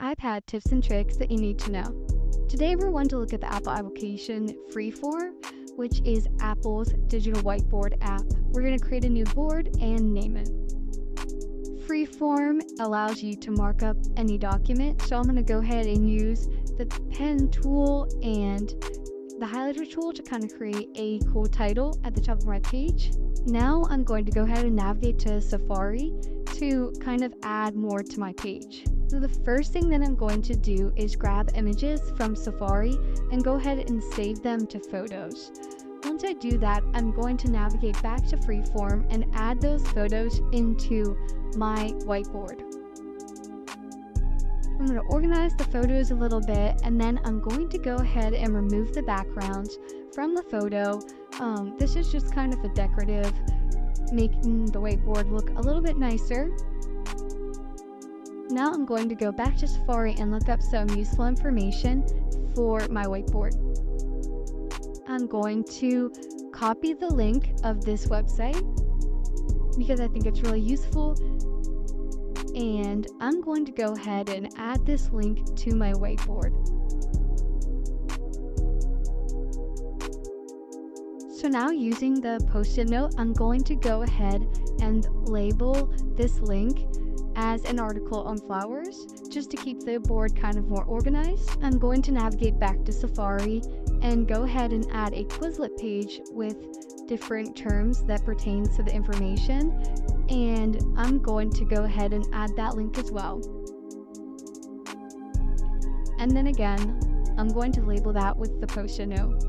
iPad tips and tricks that you need to know. Today we're going to look at the Apple application Freeform, which is Apple's digital whiteboard app. We're going to create a new board and name it. Freeform allows you to mark up any document, so I'm going to go ahead and use the pen tool and the highlighter tool to kind of create a cool title at the top of my page. Now I'm going to go ahead and navigate to Safari to kind of add more to my page. So the first thing that I'm going to do is grab images from Safari and go ahead and save them to photos. Once I do that, I'm going to navigate back to Freeform and add those photos into my whiteboard. I'm going to organize the photos a little bit, and then I'm going to go ahead and remove the backgrounds from the photo. This is just kind of a decorative, making the whiteboard look a little bit nicer. Now I'm going to go back to Safari and look up some useful information for my whiteboard. I'm going to copy the link of this website because I think it's really useful, and I'm going to go ahead and add this link to my whiteboard. So now, using the post-it note, I'm going to go ahead and label this link as an article on flowers, just to keep the board kind of more organized. I'm going to navigate back to Safari and go ahead and add a Quizlet page with different terms that pertains to the information, and I'm going to go ahead and add that link as well. And then again, I'm going to label that with the post-it note.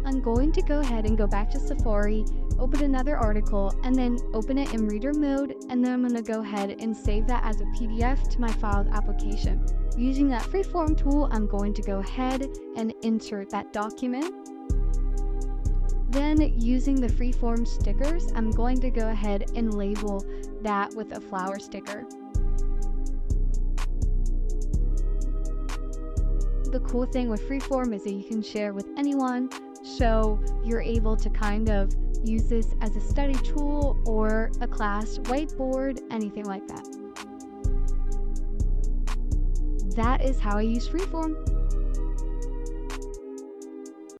I'm going to go ahead and go back to Safari, open another article, and then open it in reader mode, and then I'm going to go ahead and save that as a PDF to my files application. Using that Freeform tool, I'm going to go ahead and insert that document. Then, using the Freeform stickers, I'm going to go ahead and label that with a flower sticker. The cool thing with Freeform is that you can share with anyone, so you're able to kind of use this as a study tool or a class whiteboard, anything like that. That is how I use Freeform.